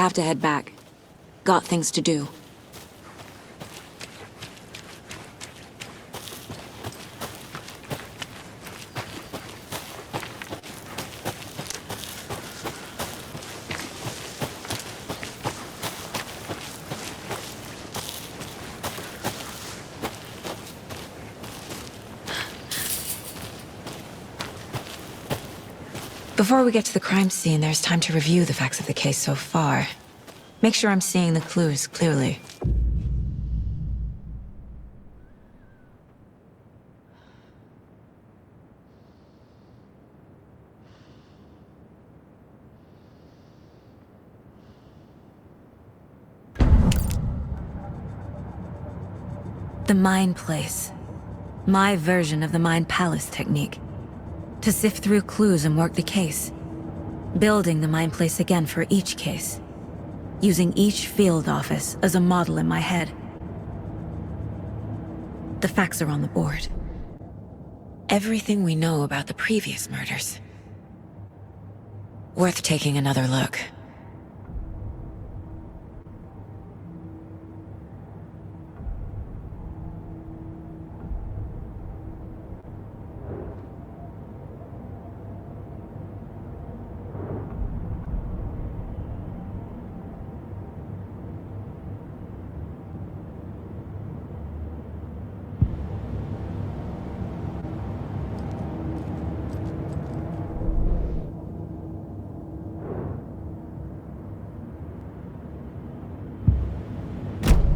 have to head back. Got things to do. Before we get to the crime scene, there's time to review the facts of the case so far. Make sure I'm seeing the clues clearly. The Mind Place. My version of the Mind Palace technique. To sift through clues and work the case. Building the Mind Place again for each case. Using each field office as a model in my head. The facts are on the board. Everything we know about the previous murders. Worth taking another look.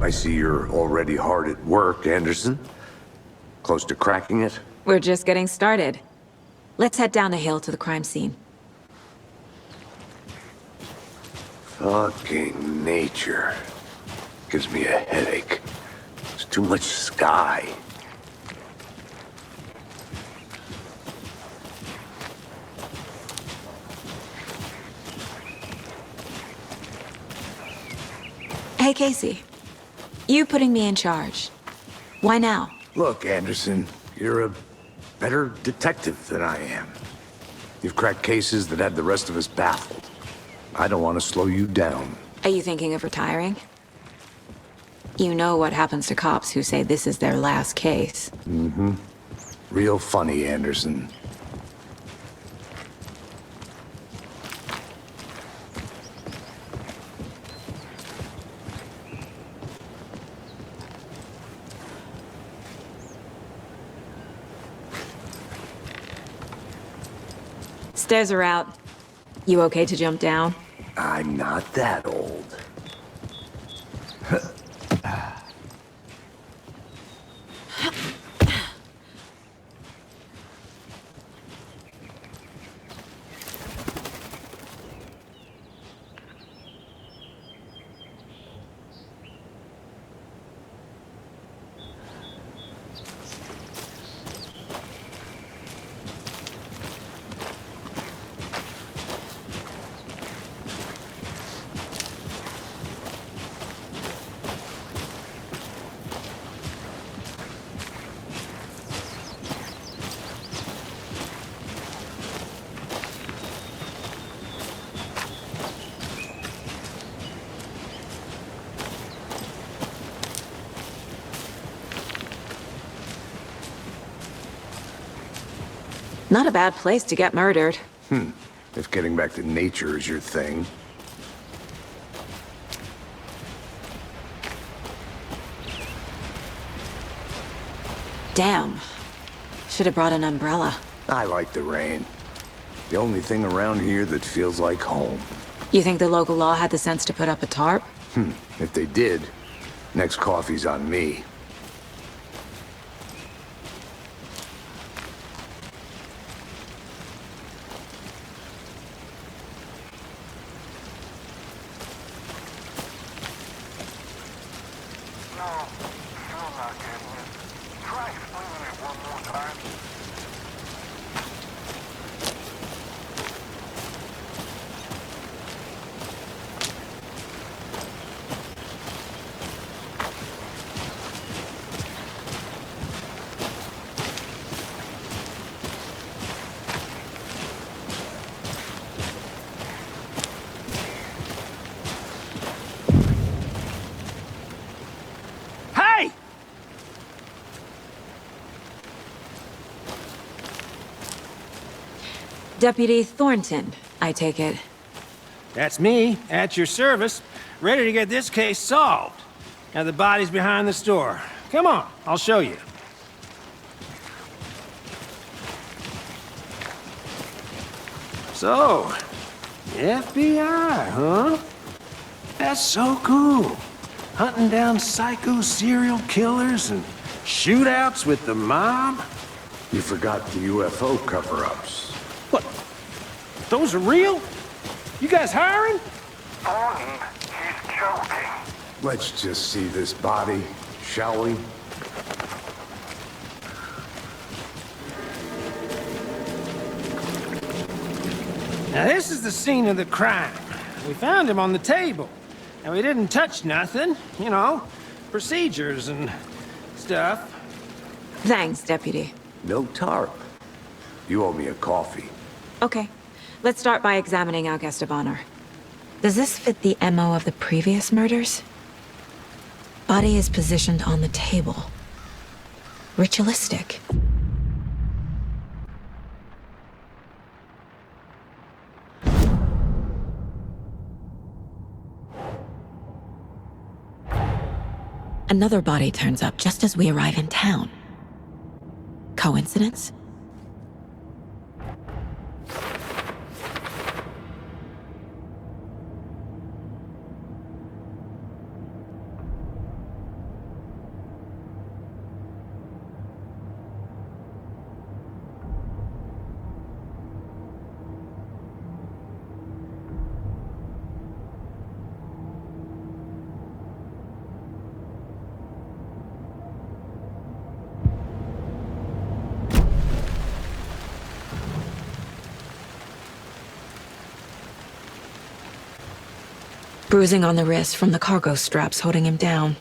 I see you're already hard at work, Anderson. Close to cracking it? We're just getting started. Let's head down the hill to the crime scene. Fucking nature. Gives me a headache. There's too much sky. Hey, Casey. You putting me in charge. Why now? Look, Anderson, you're a better detective than I am. You've cracked cases that had the rest of us baffled. I don't want to slow you down. Are you thinking of retiring? You know what happens to cops who say this is their last case. Mm-hmm. Real funny, Anderson. Stairs are out. You okay to jump down? I'm not that old. Not a bad place to get murdered. If getting back to nature is your thing. Damn. Should have brought an umbrella. I like the rain. The only thing around here that feels like home. You think the local law had the sense to put up a tarp? If they did, next coffee's on me. No, still not getting it. Try explaining it one more time. Deputy Thornton, I take it. That's me, at your service, ready to get this case solved. Now the body's behind the store. Come on, I'll show you. So, FBI, huh? That's so cool. Hunting down psycho serial killers and shootouts with the mob. You forgot the UFO cover-ups. What? Those are real? You guys hiring? Thornton, he's joking. Let's just see this body, shall we? Now this is the scene of the crime. We found him on the table. And we didn't touch nothing, you know, procedures and stuff. Thanks, Deputy. No tarp. You owe me a coffee. Okay, let's start by examining our guest of honor. Does this fit the MO of the previous murders? Body is positioned on the table. Ritualistic. Another body turns up just as we arrive in town. Coincidence? Bruising on the wrist from the cargo straps holding him down.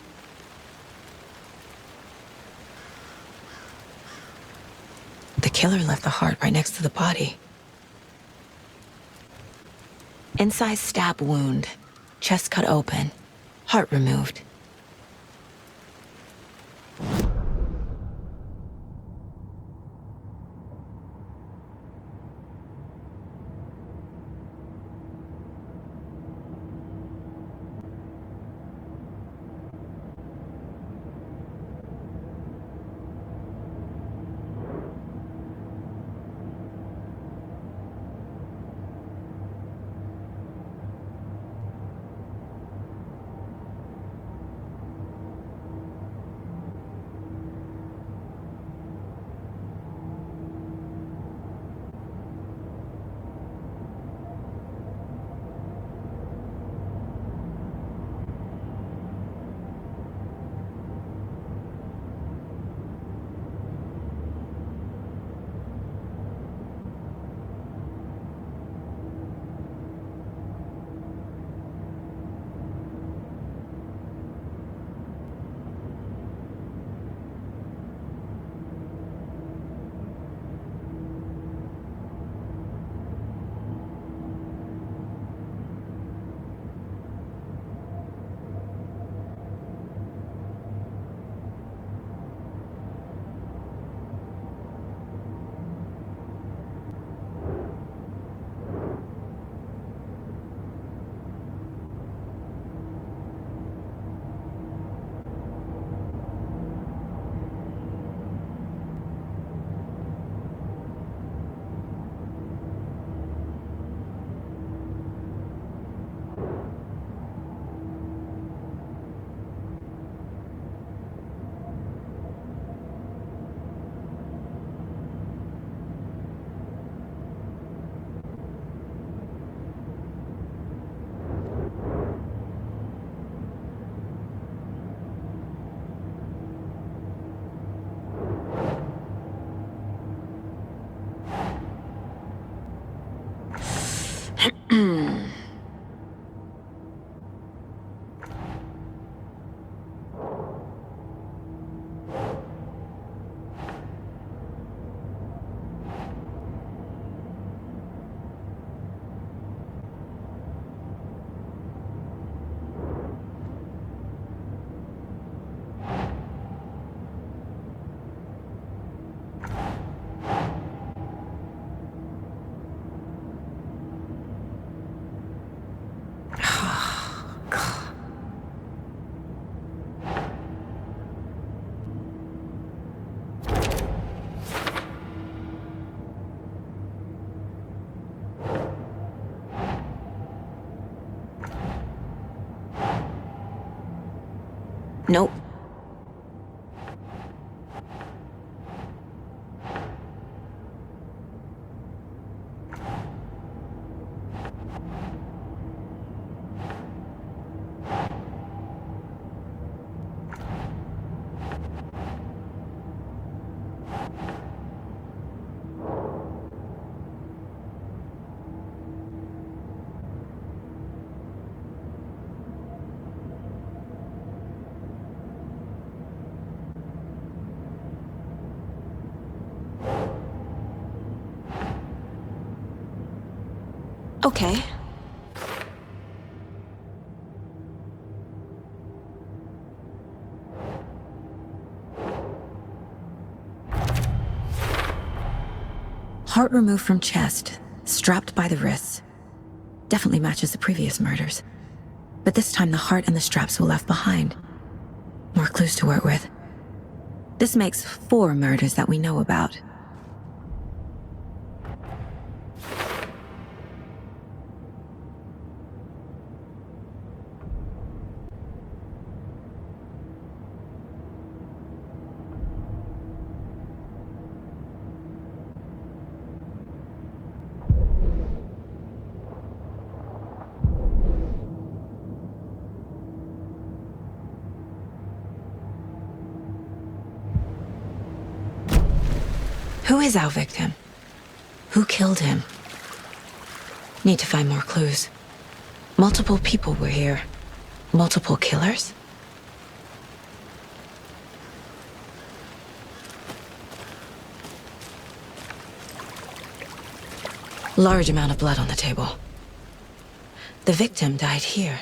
The killer left the heart right next to the body. Incised stab wound, chest cut open, heart removed. Nope. Okay. Heart removed from chest, strapped by the wrists. Definitely matches the previous murders. But this time the heart and the straps were left behind. More clues to work with. This makes 4 murders that we know about. Who is our victim? Who killed him? Need to find more clues. Multiple people were here. Multiple killers? Large amount of blood on the table. The victim died here.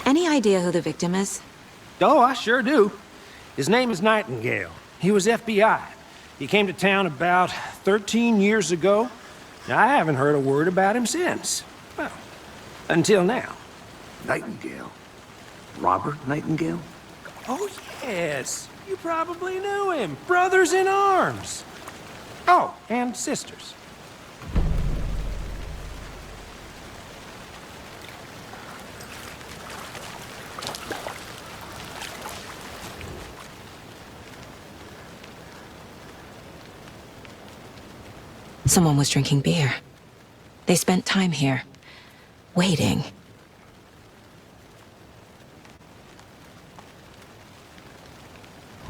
Any idea who the victim is? Oh, I sure do. His name is Nightingale. He was FBI. He came to town about 13 years ago. Now, I haven't heard a word about him since. Well, until now. Nightingale? Robert Nightingale? Oh, yes. You probably knew him. Brothers in arms. Oh, and sisters. Someone was drinking beer. They spent time here, waiting.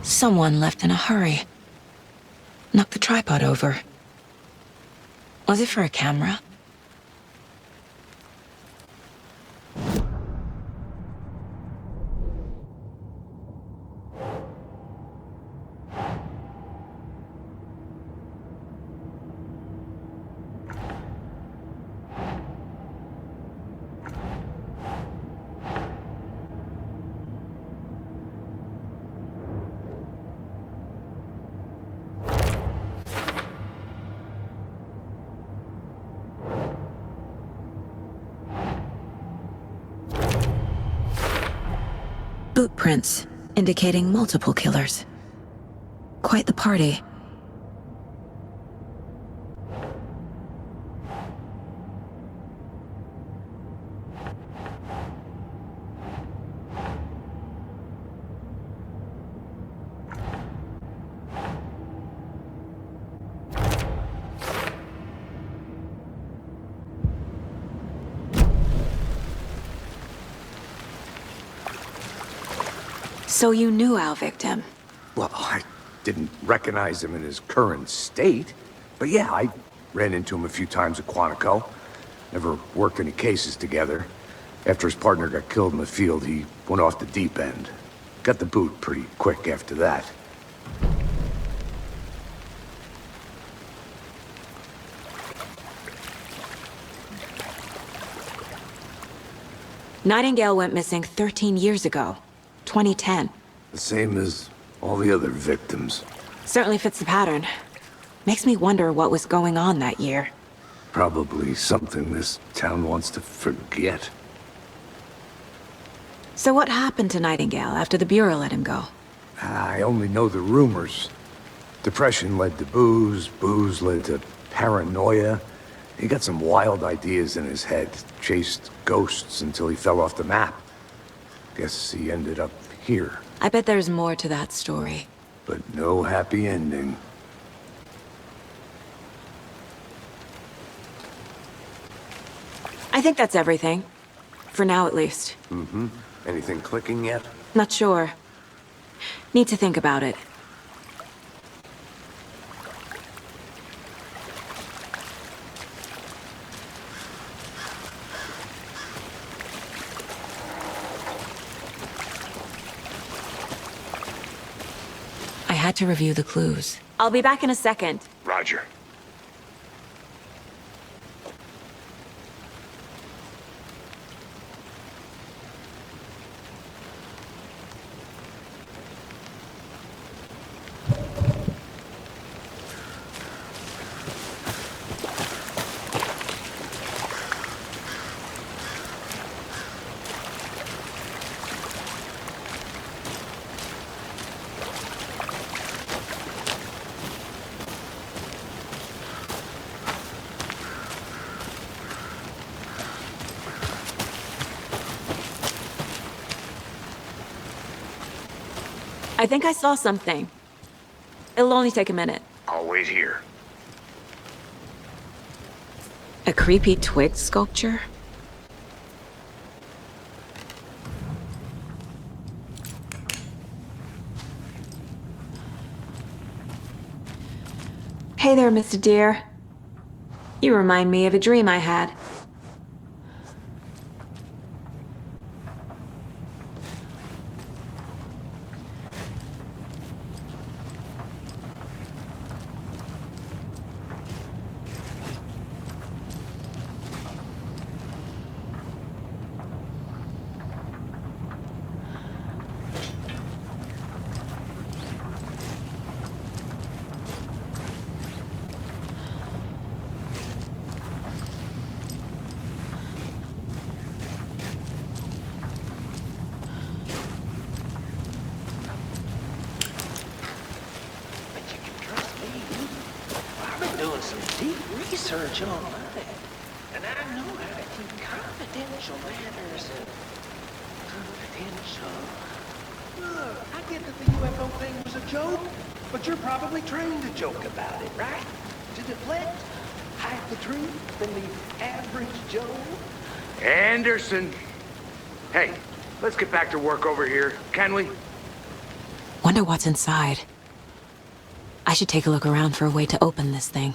Someone left in a hurry. Knocked the tripod over. Was it for a camera? Boot prints, indicating multiple killers. Quite the party. So you knew our victim? Well, I didn't recognize him in his current state. But yeah, I ran into him a few times at Quantico. Never worked any cases together. After his partner got killed in the field, he went off the deep end. Got the boot pretty quick after that. Nightingale went missing 13 years ago. 2010. The same as all the other victims. Certainly fits the pattern. Makes me wonder what was going on that year. Probably something this town wants to forget. So what happened to Nightingale after the Bureau let him go? I only know the rumors. Depression led to booze, booze led to paranoia. He got some wild ideas in his head, chased ghosts until he fell off the map. Guess he ended up here, I bet there's more to that story. but no happy ending. I think that's everything. For now, at least. Anything clicking yet? Not sure. Need to think about it. I had to review the clues. I'll be back in a second. Roger. I think I saw something. It'll only take a minute. I'll wait here. A creepy twig sculpture? Hey there, Mr. Deer. You remind me of a dream I had. But you can trust me. I've been doing some deep research on that. And I know how to keep confidential matters confidential. Look, I get that the UFO thing was a joke, but you're probably trained to joke about it, right? To deflect, hide the truth from the average Joe. Anderson! Hey, let's get back to work over here, can we? Wonder what's inside. I should take a look around for a way to open this thing.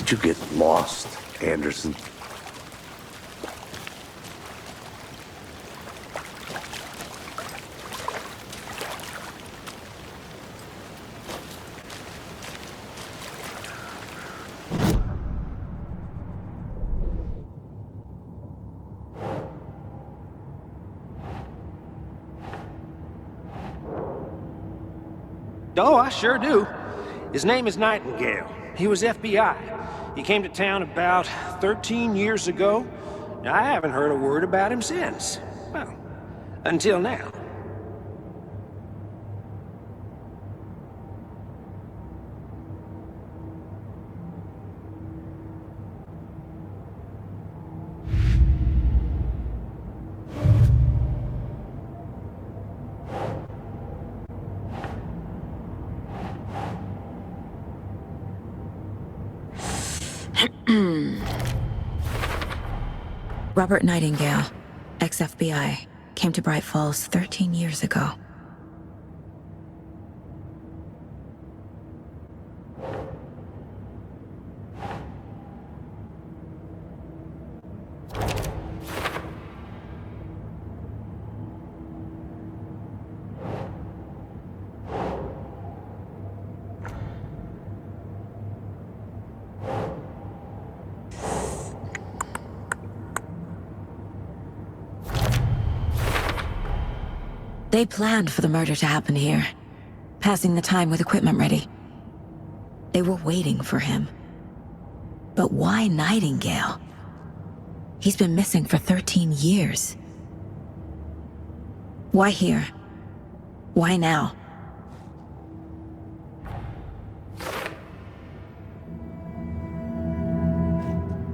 How'd you get lost, Anderson? Oh, I sure do. His name is Nightingale. He was FBI. He came to town about 13 years ago. I haven't heard a word about him since. Well, until now. Robert Nightingale, ex-FBI, came to Bright Falls 13 years ago. They planned for the murder to happen here, passing the time with equipment ready. They were waiting for him. But why Nightingale? He's been missing for 13 years. Why here? Why now?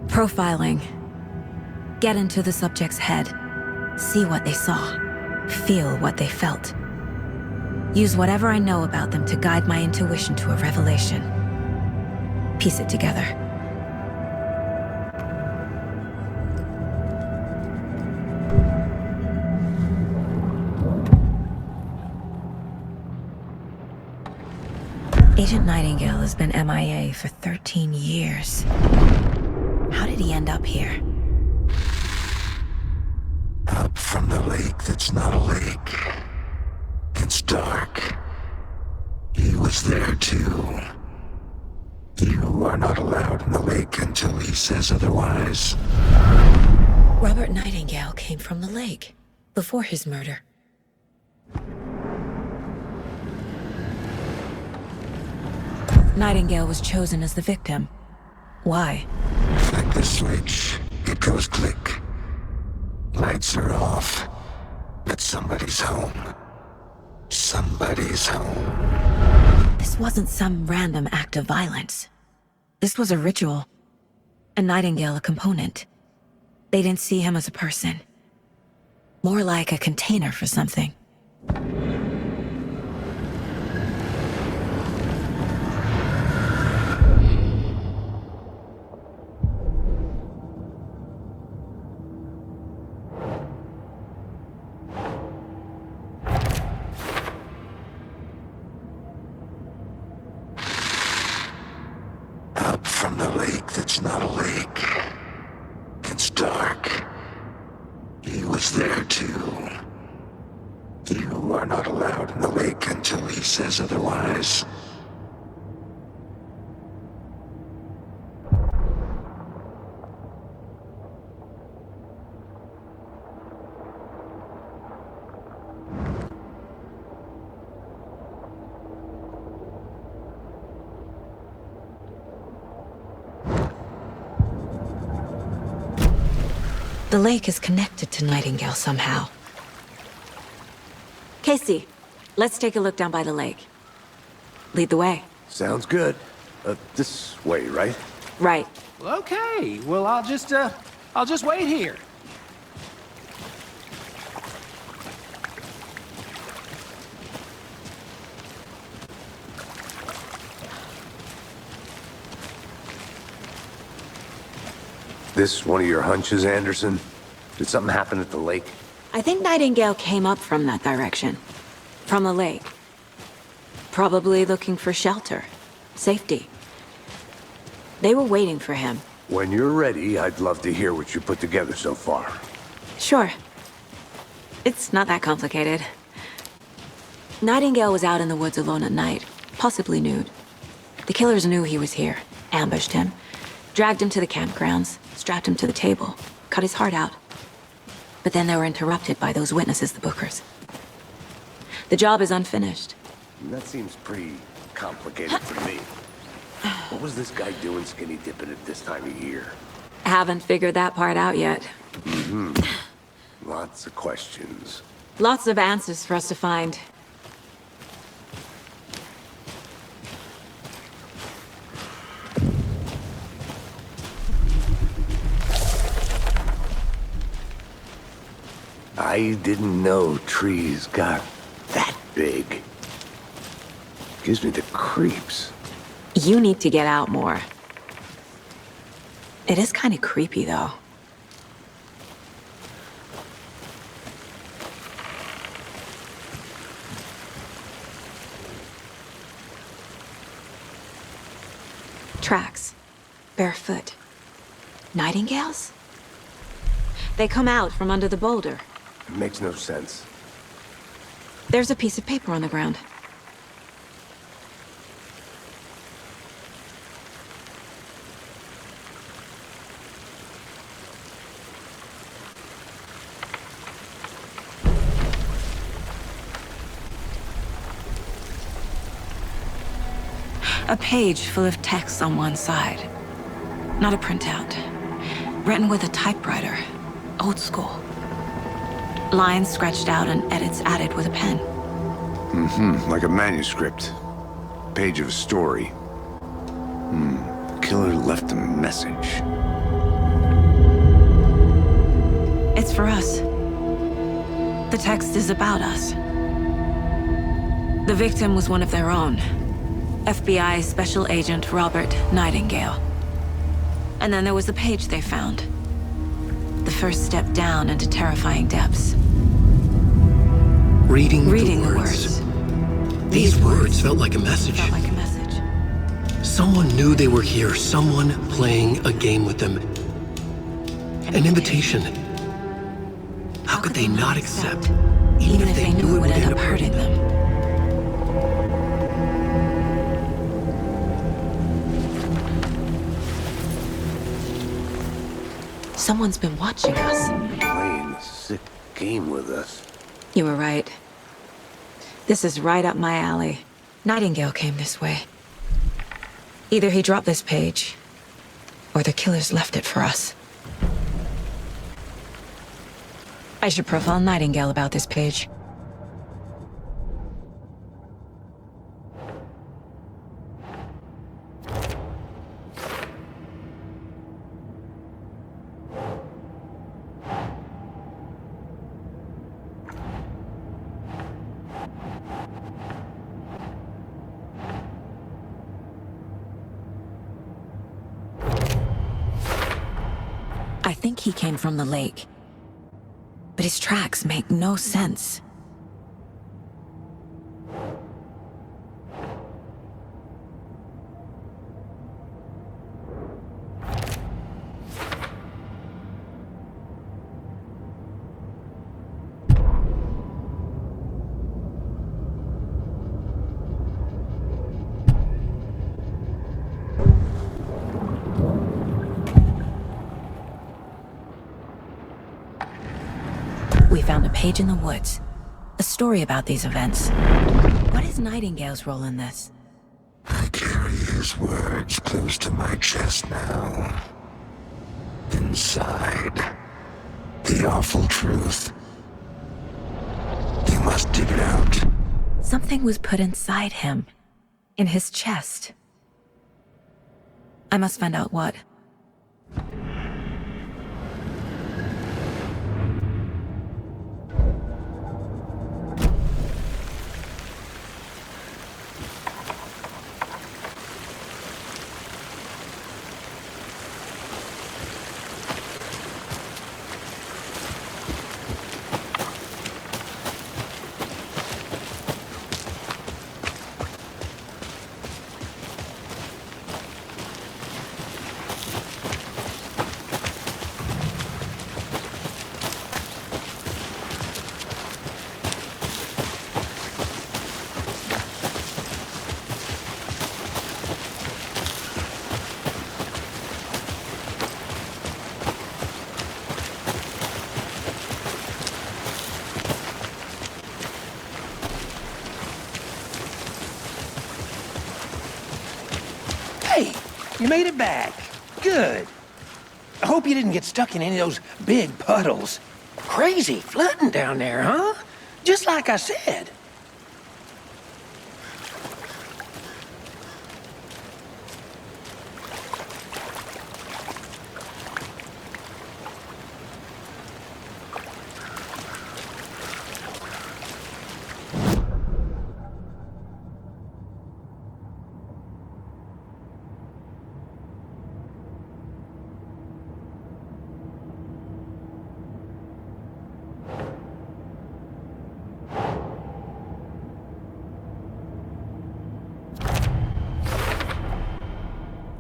Profiling. Get into the subject's head. See what they saw. Feel what they felt. Use whatever I know about them to guide my intuition to a revelation. Piece it together. Agent Nightingale has been MIA for 13 years. How did he end up here? Up from the lake that's not a lake. It's dark. He was there too. You are not allowed in the lake until he says otherwise. Robert Nightingale came from the lake, before his murder. Nightingale was chosen as the victim. Why? Like the switch, it goes click. Lights are off, but somebody's home. Somebody's home. This wasn't some random act of violence. This was a ritual. And Nightingale a component. They didn't see him as a person. More like a container for something. Up from the lake that's not a lake. It's dark. He was there too. You are not allowed in the lake until he says otherwise. The lake is connected to Nightingale somehow. Casey, let's take a look down by the lake. Lead the way. Sounds good. This way, right? Right. Okay, well, I'll just wait here. This one of your hunches, Anderson? Did something happen at the lake? I think Nightingale came up from that direction. From the lake. Probably looking for shelter. Safety. They were waiting for him. When you're ready, I'd love to hear what you put together so far. Sure. It's not that complicated. Nightingale was out in the woods alone at night, possibly nude. The killers knew he was here, ambushed him, dragged him to the campgrounds, strapped him to the table, cut his heart out. But then they were interrupted by those witnesses, the Bookers. The job is unfinished. That seems pretty complicated for me. What was this guy doing skinny dipping at this time of year? Haven't figured that part out yet. Lots of questions. Lots of answers for us to find. I didn't know trees got that big. Gives me the creeps. You need to get out more. It is kind of creepy, though. Tracks. Barefoot. Nightingales? They come out from under the boulder. It makes no sense. There's a piece of paper on the ground. A page full of text on one side. Not a printout. Written with a typewriter. Old school. Lines scratched out and edits added with a pen. Like a manuscript. Page of a story. Killer left a message. It's for us. The text is about us. The victim was one of their own. FBI Special Agent Robert Nightingale. And then there was the page they found. The first step down into terrifying depths. Reading the the words. words. These words felt like a message. Felt like a message. Someone knew they were here, someone playing a game with them. An invitation. How could they not accept, even if they knew it would end up hurting them? Someone's been watching us. Playing a sick game with us. You were right. This is right up my alley. Nightingale came this way. Either he dropped this page, or the killers left it for us. I should profile Nightingale about this page. I think he came from the lake. But his tracks make no sense. We found a page in the woods. A story about these events. What is Nightingale's role in this? I carry his words close to my chest now. Inside, the awful truth. You must dig it out. Something was put inside him. In his chest. I must find out what. You made it back. Good. I hope you didn't get stuck in any of those big puddles. Crazy flooding down there, huh? Just like I said.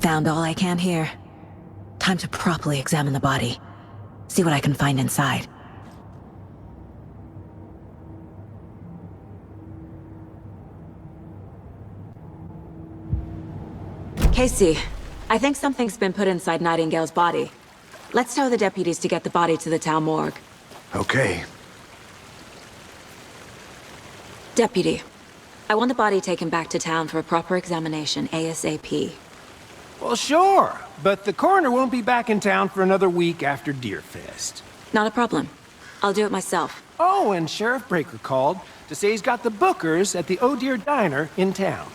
Found all I can here. Time to properly examine the body. See what I can find inside. Casey, I think something's been put inside Nightingale's body. Let's tell the deputies to get the body to the town morgue. Okay. Deputy, I want the body taken back to town for a proper examination ASAP. Well, sure, but the coroner won't be back in town for another week after Deerfest. Not a problem. I'll do it myself. Oh, and Sheriff Breaker called to say he's got the Bookers at the Oh Dear Diner in town.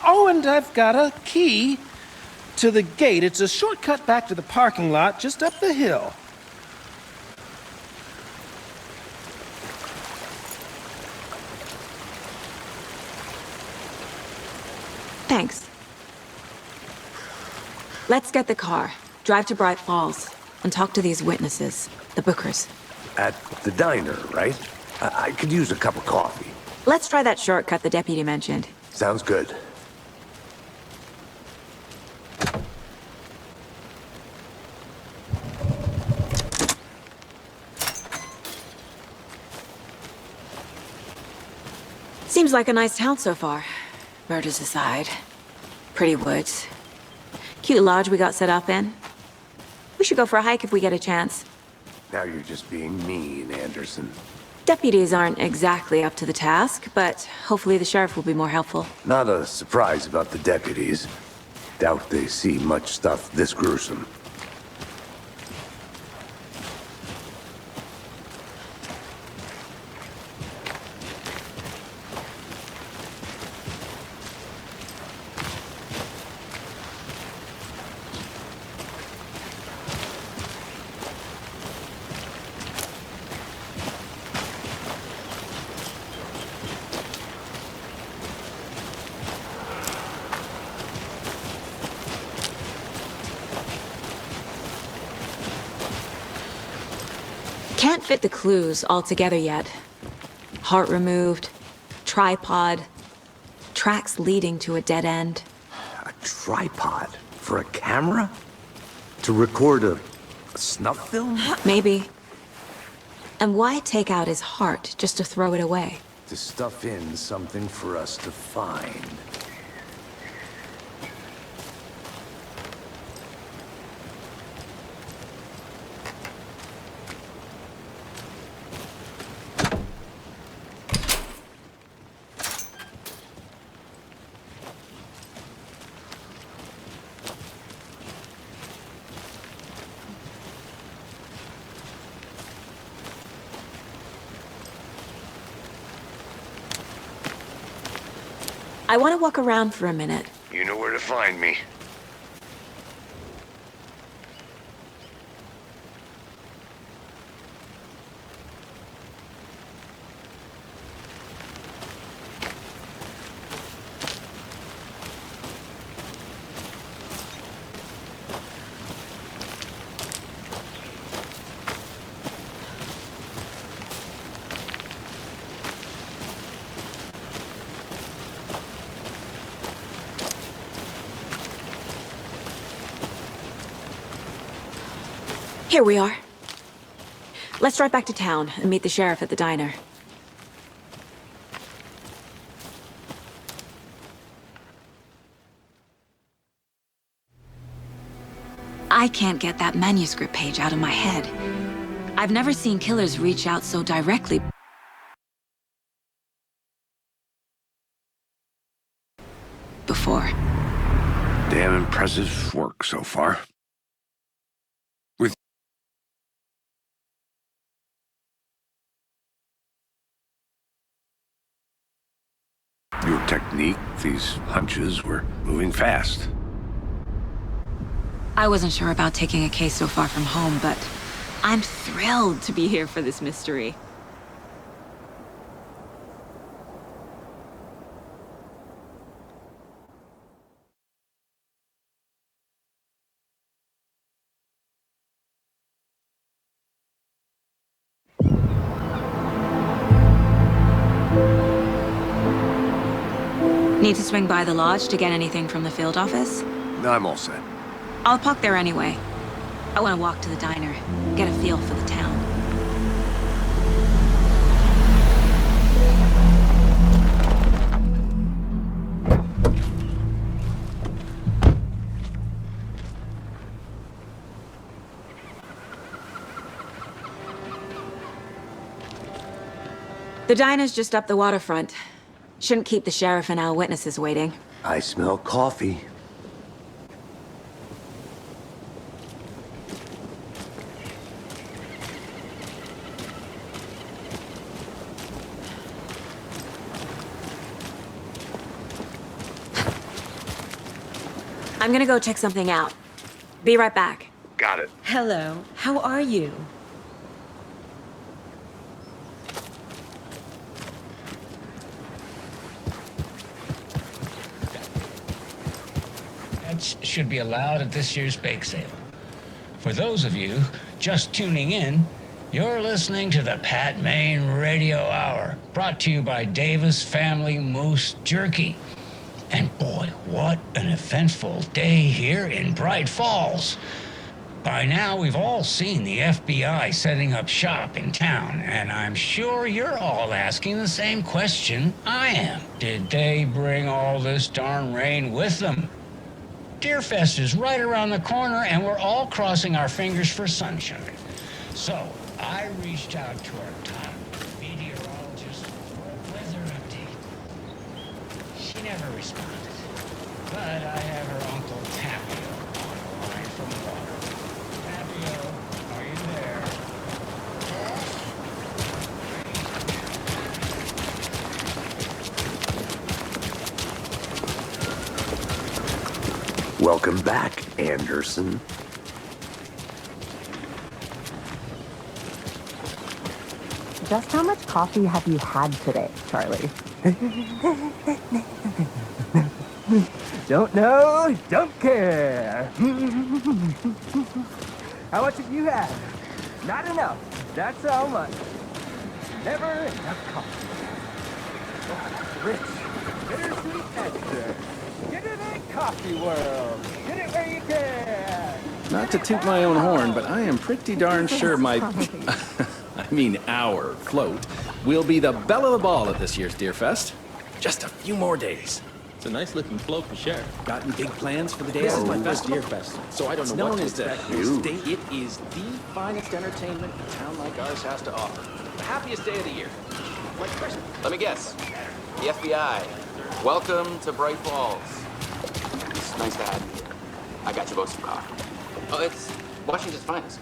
Oh, and I've got a key to the gate. It's a shortcut back to the parking lot just up the hill. Thanks. Let's get the car, drive to Bright Falls, and talk to these witnesses, the Bookers. At the diner, right? I could use a cup of coffee. Let's try that shortcut the deputy mentioned. Sounds good. Seems like a nice town so far. Murders aside. Pretty woods. Cute lodge we got set up in. We should go for a hike if we get a chance. Now you're just being mean, Anderson. Deputies aren't exactly up to the task, but hopefully the sheriff will be more helpful. Not a surprise about the deputies. Doubt they see much stuff this gruesome. Can't fit the clues all together yet. Heart removed, tripod, tracks leading to a dead end. A tripod? For a camera? To record a snuff film? Maybe. And why take out his heart just to throw it away? To stuff in something for us to find. I want to walk around for a minute. You know where to find me. Here we are. Let's drive back to town and meet the sheriff at the diner. I can't get that manuscript page out of my head. I've never seen killers reach out so directly before. Damn impressive work so far. With your technique, these hunches were moving fast. I wasn't sure about taking a case so far from home, but I'm thrilled to be here for this mystery. Need to swing by the lodge to get anything from the field office? No, I'm all set. I'll park there anyway. I want to walk to the diner, get a feel for the town. The diner's just up the waterfront. Shouldn't keep the sheriff and our witnesses waiting. I smell coffee. I'm gonna go check something out. Be right back. Got it. Hello, how are you? Pets should be allowed at this year's bake sale. For those of you just tuning in, you're listening to the Pat Maine Radio Hour, brought to you by Davis Family Moose Jerky. And boy, what an eventful day here in Bright Falls. By now, we've all seen the FBI setting up shop in town, and I'm sure you're all asking the same question I am. Did they bring all this darn rain with them? Deerfest is right around the corner, and we're all crossing our fingers for sunshine. So, I reached out to our top meteorologist for a weather update. She never responded, but I have her uncle Tapio on the line from water. Tapio, are you there? Welcome back, Anderson. Just how much coffee have you had today, Charlie? Don't know, don't care. How much have you had? Not enough. That's how much. Never enough coffee. Oh, rich, bittersweet nectar. Get in that coffee world. Get it where you can. Not to toot my own horn, but I am pretty darn sure my... I mean our float will be the belle of the ball at this year's Deerfest. Just a few more days. It's a nice looking float for sure. Got any big plans for the day of my festival? Deerfest, so I don't It's know what known to as the expect. It is the finest entertainment a town like ours has to offer. The happiest day of the year. Like Christmas. Let me guess. The FBI. Welcome to Bright Falls. It's nice to have you here. I got you both some coffee. Oh, it's Washington's finest.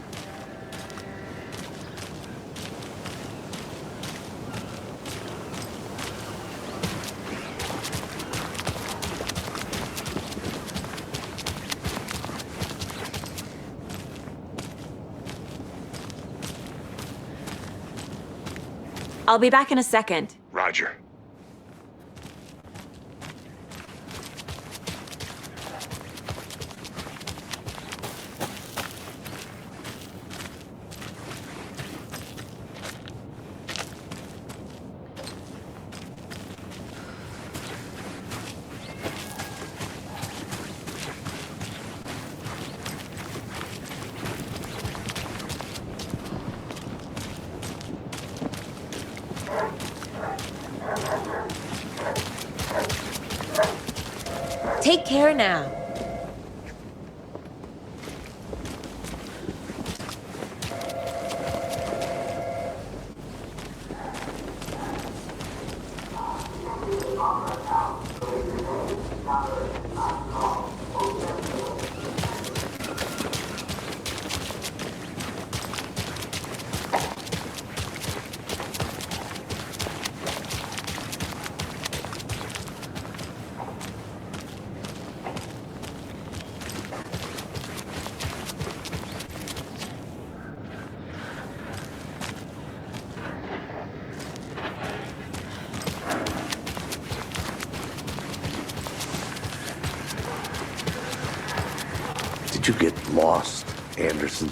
I'll be back in a second. Roger. Take care now. Did you get lost, Anderson?